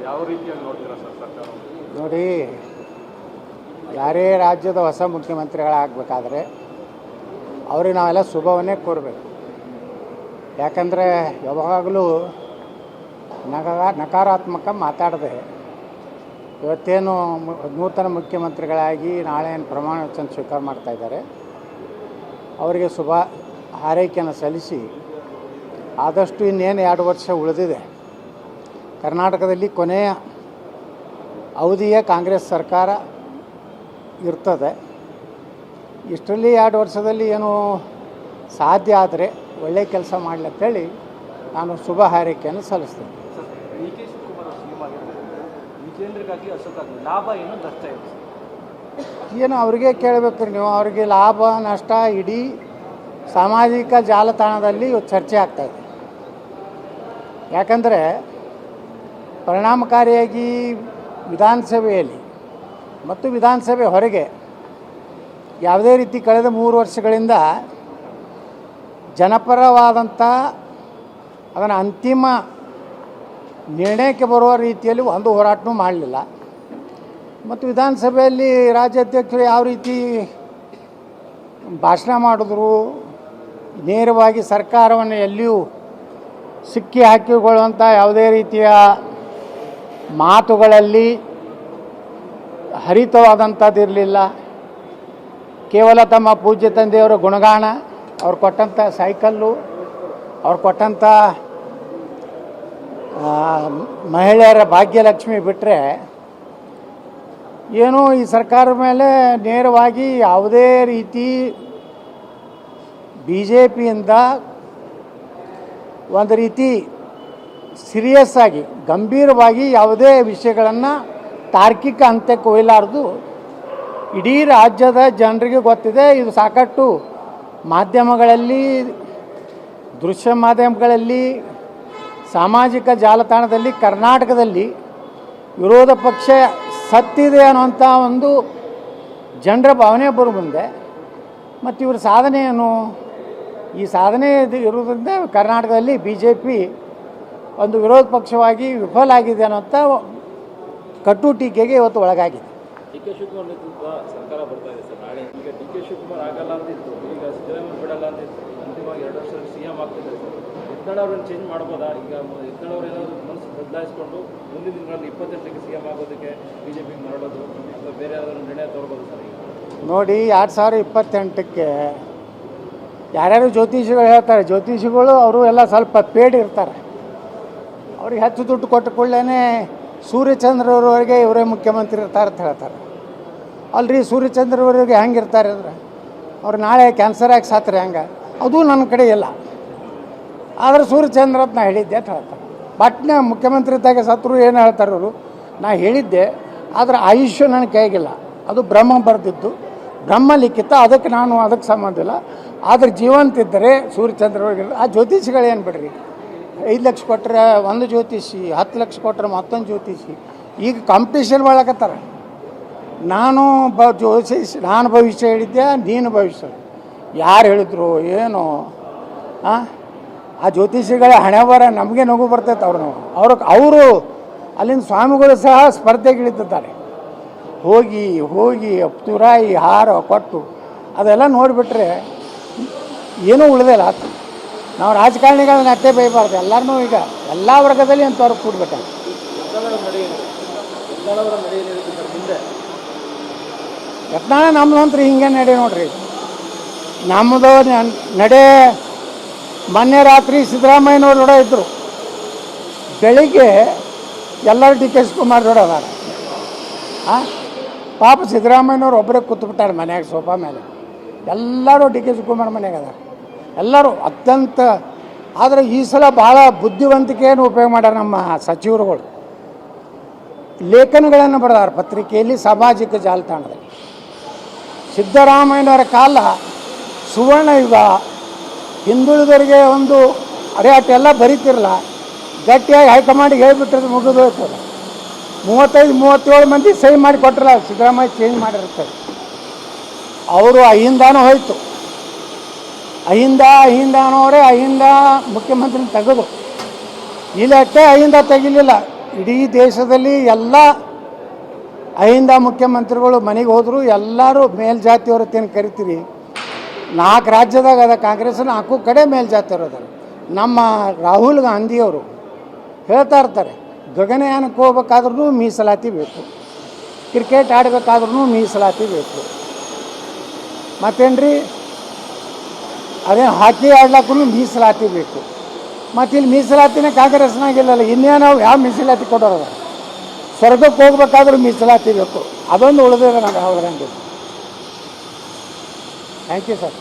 ಯಾವ ರೀತಿಯಾಗಿ ನೋಡ್ತೀರಾ ಸರ್ ಸರ್ಕಾರ? ನೋಡಿ, ಯಾರೇ ರಾಜ್ಯದ ಹೊಸ ಮುಖ್ಯಮಂತ್ರಿಗಳಾಗಬೇಕಾದ್ರೆ ಅವ್ರಿಗೆ ನಾವೆಲ್ಲ ಶುಭವನ್ನೇ ಕೋರಬೇಕು. ಯಾಕಂದರೆ ಯಾವಾಗಲೂ ನಕಾರಾತ್ಮಕ ಮಾತಾಡದೆ ಇವತ್ತೇನು ನೂತನ ಮುಖ್ಯಮಂತ್ರಿಗಳಾಗಿ ನಾಳೆ ಪ್ರಮಾಣ ವಚನ ಸ್ವೀಕಾರ ಮಾಡ್ತಾಯಿದ್ದಾರೆ, ಅವರಿಗೆ ಶುಭ ಹಾರೈಕೆಯನ್ನು ಸಲ್ಲಿಸಿ ಆದಷ್ಟು ಇನ್ನೇನು 2 ವರ್ಷ ಉಳಿದಿದೆ. ಕರ್ನಾಟಕದಲ್ಲಿ ಕೊನೆಯ ಅವಧಿಯ ಕಾಂಗ್ರೆಸ್ ಸರ್ಕಾರ ಇರ್ತದೆ. ಇಷ್ಟರಲ್ಲಿ 2 ವರ್ಷದಲ್ಲಿ ಏನು ಸಾಧ್ಯ ಆದರೆ ಒಳ್ಳೆಯ ಕೆಲಸ ಮಾಡಲಿ ಅಂತೇಳಿ ನಾನು ಶುಭ ಹಾರೈಕೆಯನ್ನು ಸಲ್ಲಿಸ್ತೇನೆ. ಡಿ ಕೆ ಶಿವಕುಮಾರ್ ಸಿಎಂ ಆಗಿರ್ಬೋದು, ವಿಜೇಂದ್ರಗಾಗಿ ಅಶೋಕಾಗಿ ಲಾಭ ಏನು ನಷ್ಟ ಇದೆ? ಏನು ಅವರಿಗೆ ಕೇಳಬೇಕು ನೀವು. ಅವರಿಗೆ ಲಾಭ ನಷ್ಟ ಇಡೀ ಸಾಮಾಜಿಕ ಜಾಲತಾಣದಲ್ಲಿ ಚರ್ಚೆ ಆಗ್ತಾಯಿದೆ. ಯಾಕಂದರೆ ಪರಿಣಾಮಕಾರಿಯಾಗಿ ವಿಧಾನಸಭೆಯಲ್ಲಿ ಮತ್ತು ವಿಧಾನಸಭೆ ಹೊರಗೆ ಯಾವುದೇ ರೀತಿ ಕಳೆದ 3 ವರ್ಷಗಳಿಂದ ಜನಪರವಾದಂಥ ಅದನ್ನು ಅಂತಿಮ ನಿರ್ಣಯಕ್ಕೆ ಬರುವ ರೀತಿಯಲ್ಲಿ ಒಂದು ಹೋರಾಟನೂ ಮಾಡಲಿಲ್ಲ. ಮತ್ತು ವಿಧಾನಸಭೆಯಲ್ಲಿ ರಾಜ್ಯಾಧ್ಯಕ್ಷರು ಯಾವ ರೀತಿ ಭಾಷಣ ಮಾಡಿದ್ರು, ನೇರವಾಗಿ ಸರ್ಕಾರವನ್ನು ಎಲ್ಲಿಯೂ ಸಿಕ್ಕಿ ಹಾಕಿಕೊಳ್ಳುವಂಥ ಯಾವುದೇ ರೀತಿಯ ಮಾತುಗಳಲ್ಲಿ ಹರಿತವಾದಂಥದ್ದಿರಲಿಲ್ಲ. ಕೇವಲ ತಮ್ಮ ಪೂಜ್ಯ ತಂದೆಯವರ ಗುಣಗಾನ, ಅವ್ರು ಕೊಟ್ಟಂಥ ಸೈಕಲ್ಲು, ಅವ್ರು ಕೊಟ್ಟಂಥ ಮಹಿಳೆಯರ ಭಾಗ್ಯಲಕ್ಷ್ಮಿ ಬಿಟ್ಟರೆ ಏನೂ ಈ ಸರ್ಕಾರದ ಮೇಲೆ ನೇರವಾಗಿ ಯಾವುದೇ ರೀತಿ ಬಿ ಜೆ ಪಿಯಿಂದ ಒಂದು ರೀತಿ ಸೀರಿಯಸ್ ಆಗಿ ಗಂಭೀರವಾಗಿ ಯಾವುದೇ ವಿಷಯಗಳನ್ನು ತಾರ್ಕಿಕ ಅಂತ್ಯಕ್ಕೆ ಒಯ್ಯಲಾರದು ಇಡೀ ರಾಜ್ಯದ ಜನರಿಗೆ ಗೊತ್ತಿದೆ. ಇದು ಸಾಕಷ್ಟು ಮಾಧ್ಯಮಗಳಲ್ಲಿ, ದೃಶ್ಯ ಮಾಧ್ಯಮಗಳಲ್ಲಿ, ಸಾಮಾಜಿಕ ಜಾಲತಾಣದಲ್ಲಿ ಕರ್ನಾಟಕದಲ್ಲಿ ವಿರೋಧ ಪಕ್ಷ ಸತ್ತಿದೆ ಅನ್ನುವಂಥ ಒಂದು ಜನರ ಭಾವನೆ ಬರೋ ಮುಂದೆ. ಮತ್ತು ಇವ್ರ ಸಾಧನೆ ಏನು? ಈ ಸಾಧನೆ ಇರೋದ್ರಿಂದ ಕರ್ನಾಟಕದಲ್ಲಿ ಬಿ ಜೆ ಪಿ ಒಂದು ವಿರೋಧ ಪಕ್ಷವಾಗಿ ವಿಫಲ ಆಗಿದೆ ಅನ್ನೋಂಥ ಕಟು ಟೀಕೆಗೆ ಇವತ್ತು ಒಳಗಾಗಿದೆ. ಡಿ ಕೆ ಶಿವಕುಮಾರ್ ನೇತೃತ್ವ ಸರ್ಕಾರ ಬರ್ತಾ ಇದೆ ಸರ್. ನಾಳೆ ಈಗ ಡಿ ಕೆ ಶಿವಕುಮಾರ್ ಆಗಲ್ಲ ಅಂತಿತ್ತು, ಈಗ ಸಿದ್ದರಾಮಯ್ಯ ಬಿಡಲ್ಲ ಅಂತಿತ್ತು, ಅಂತಿಮವಾಗಿ 2 ವರ್ಷ CM ಆಗ್ತಿದ್ದಾರೆ ಸರ್. ಯತ್ನಾಳ್ ಅವ್ರನ್ನ ಚೇಂಜ್ ಮಾಡ್ಬೋದಾ? ಈಗ ಯತ್ನಾಳ್ ಅವ್ರು ಏನಾದರೂ ಮನಸ್ಸು ಬದಲಾಯಿಸ್ಕೊಂಡು ಮುಂದಿನ ದಿನಗಳಲ್ಲಿ 28ಕ್ಕೆ CM ಆಗೋದಕ್ಕೆ ಬಿ ಜೆ ಪಿಗೆ ಮರಳೋದು ಅಥವಾ ಬೇರೆ ಯಾವ್ದಾದ್ರು ನಿರ್ಣಯ ತಗೊಳ್ಬೋದು ಸರ್? ಈಗ ನೋಡಿ, 2028ಕ್ಕೆ ಯಾರ್ಯಾರು ಜ್ಯೋತಿಷಿಗಳು ಹೇಳ್ತಾರೆ, ಜ್ಯೋತಿಷಿಗಳು ಅವರು ಎಲ್ಲ ಸ್ವಲ್ಪ ಪೇಡ್ ಇರ್ತಾರೆ. ಅವ್ರಿಗೆ ಹೆಚ್ಚು ದುಡ್ಡು ಕೊಟ್ಟ ಕೂಡಲೇ ಸೂರ್ಯಚಂದ್ರವರೆಗೆ ಇವರೇ ಮುಖ್ಯಮಂತ್ರಿ ಇರ್ತಾರೆ ಅಂತ ಹೇಳ್ತಾರೆ. ಅಲ್ರಿ, ಸೂರ್ಯಚಂದ್ರವರೆಗೆ ಹೆಂಗೆ ಇರ್ತಾರೆ ಅಂದರೆ ಅವ್ರು ನಾಳೆ ಕ್ಯಾನ್ಸರ್ ಆಗಿ ಸಾತ್ರೆ ಹೆಂಗೆ? ಅದು ನನ್ನ ಕಡೆ ಇಲ್ಲ. ಆದರೆ ಸೂರ್ಯಚಂದ್ರ ಅಂತ ನಾ ಹೇಳಿದ್ದೆ ಅಂತ ಹೇಳ್ತಾರೆ. ಬಟ್ನೆ ಮುಖ್ಯಮಂತ್ರಿ ಇದ್ದಾಗ ಸತ್ರು ಏನು ಹೇಳ್ತಾರೆ ಅವರು? ನಾ ಹೇಳಿದ್ದೆ, ಆದರೆ ಆಯುಷ್ಯ ನನ್ನ ಕೈಗಿಲ್ಲ. ಅದು ಬ್ರಹ್ಮ ಬರೆದಿದ್ದು, ಬ್ರಹ್ಮ ಲಿಖಿತ, ಅದಕ್ಕೆ ನಾನು ಅದಕ್ಕೆ ಸಂಬಂಧ ಇಲ್ಲ. ಆದರೆ ಜೀವಂತಿದ್ದರೆ ಸೂರ್ಯಚಂದ್ರವರೆಗೆ ಆ ಜ್ಯೋತಿಷಿಗಳೇನು ಬಿಡ್ರಿ, 5 ಲಕ್ಷ ಕೊಟ್ಟರೆ ಒಂದು ಜ್ಯೋತಿಷಿ, 10 ಲಕ್ಷ ಕೊಟ್ಟರೆ ಮತ್ತೊಂದು ಜ್ಯೋತಿಷಿ. ಈಗ ಕಾಂಪಿಟೇಷನ್ ಮಾಡಕತ್ತಾರೆ. ನಾನು ಭವಿಷ್ಯ ಹೇಳಿದ್ದೆ, ನೀನು ಭವಿಷ್ಯ ಯಾರು ಹೇಳಿದ್ರು ಏನು? ಆ ಜ್ಯೋತಿಷಿಗಳ ಹಣೆ ಬರ ನಮಗೆ ನಗು ಬರ್ತೈತೆ. ಅವರು ಅಲ್ಲಿನ ಸ್ವಾಮಿಗಳು ಸಹ ಸ್ಪರ್ಧೆಗಿಳಿದಿದ್ದಾರೆ. ಹೋಗಿ ತುರಾಯಿ ಹಾರ ಕೊಟ್ಟು ಅದೆಲ್ಲ ನೋಡಿಬಿಟ್ರೆ ಏನೂ ಉಳಿದಿಲ್ಲ. ನಾವು ರಾಜಕಾರಣಿಗಳನ್ನ ಅಟ್ಟೆ ಬೈಬಾರ್ದು. ಎಲ್ಲರನ್ನೂ ಈಗ ಎಲ್ಲ ವರ್ಗದಲ್ಲಿ ಅಂಥವ್ರು ಕೂಡ್ಬೇಕಾಗ. ಯತ್ನಾಳ ನಮ್ಮದಂತ್ರಿ ಹಿಂಗೆ ನಡೆ ನೋಡ್ರಿ. ನಮ್ಮದು ನಡೆ ಮೊನ್ನೆ ರಾತ್ರಿ ಸಿದ್ದರಾಮಯ್ಯನವ್ರು ನೋಡೋ ಇದ್ದರು, ಬೆಳಿಗ್ಗೆ ಎಲ್ಲರೂ ಡಿ ಕೆ ಶಿವಕುಮಾರ್ ನೋಡೋದಾರ. ಪಾಪ ಸಿದ್ದರಾಮಯ್ಯನವ್ರು ಒಬ್ಬರೇ ಕೂತ್ಬಿಟ್ಟಾರೆ ಮನ್ಯಾಗ ಸೋಫಾ ಮೇಲೆ. ಎಲ್ಲರೂ ಡಿ ಕೆ ಶಿವಕುಮಾರ್ ಮನೆಯಾಗ ಅದಾರ ಎಲ್ಲರೂ ಅತ್ಯಂತ. ಆದರೆ ಈ ಸಲ ಭಾಳ ಬುದ್ಧಿವಂತಿಕೆಯನ್ನು ಉಪಯೋಗ ಮಾಡ್ಯಾರ ನಮ್ಮ ಸಚಿವರುಗಳು. ಲೇಖನಗಳನ್ನು ಬರೆದಾರ ಪತ್ರಿಕೆಯಲ್ಲಿ, ಸಾಮಾಜಿಕ ಜಾಲತಾಣದಲ್ಲಿ. ಸಿದ್ದರಾಮಯ್ಯನವರ ಕಾಲ ಸುವರ್ಣ ಯುಗ, ಹಿಂದುಳಿದವರಿಗೆ ಒಂದು ಅಟೆಲ್ಲ ಬರೀತಿರಲ್ಲ, ಗಟ್ಟಿಯಾಗಿ ಹೈಕಮಾಂಡಿಗೆ ಹೇಳ್ಬಿಟ್ರೆ ಮುಗಿದು ಹೋಗ್ತದೆ. 35-37 ಮಂದಿ ಸಹಿ ಮಾಡಿ ಕೊಟ್ಟರಲ್ಲ, ಸಿದ್ದರಾಮಯ್ಯ ಚೇಂಜ್ ಮಾಡಿರ್ತಾರೆ. ಅವರು ಅಹಿಂದಾನೂ ಹೋಯ್ತು. ಅಹಿಂದ ಮುಖ್ಯಮಂತ್ರಿ ತೆಗೆದು ಇಲ್ಲಟ್ಟೆ ಅಹಿಂದ ತೆಗಿಲಿಲ್ಲ. ಇಡೀ ದೇಶದಲ್ಲಿ ಎಲ್ಲ ಅಹಿಂದ ಮುಖ್ಯಮಂತ್ರಿಗಳು ಮನೆಗೆ ಹೋದರು, ಎಲ್ಲರೂ ಮೇಲ್ಜಾತಿಯವರು ಏನು ಕರಿತೀರಿ. 4 ರಾಜ್ಯದಾಗ ಅದ ಕಾಂಗ್ರೆಸ್, 4 ಕಡೆ ಮೇಲ್ಜಾತಿಯವರು ಅದಾರ. ನಮ್ಮ ರಾಹುಲ್ ಗಾಂಧಿಯವರು ಹೇಳ್ತಾ ಇರ್ತಾರೆ, ಗಗನಯಾನಕ್ಕೆ ಹೋಗ್ಬೇಕಾದ್ರೂ ಮೀಸಲಾತಿ ಬೇಕು, ಕ್ರಿಕೆಟ್ ಆಡಬೇಕಾದ್ರೂ ಮೀಸಲಾತಿ ಬೇಕು, ಮತ್ತೇನ್ರಿ ಅದೇ ಹಾಕಿ ಆಡ್ಲಕ್ಕೂ ಮೀಸಲಾತಿ ಬೇಕು. ಮತ್ತು ಇಲ್ಲಿ ಮೀಸಲಾತಿನೇ ಕಾಂಗ್ರೆಸ್ನಾಗಿಲ್ಲಲ್ಲ, ಇನ್ನೇನು ನಾವು ಯಾವ ಮೀಸಲಾತಿ ಕೊಡೋರದ. ಸ್ವರ್ಗಕ್ಕೆ ಹೋಗ್ಬೇಕಾದ್ರೂ ಮೀಸಲಾತಿ ಬೇಕು, ಅದೊಂದು ಉಳಿದಿದೆ ನಮ್ಮ Rahul Gandhi. Thank you sir.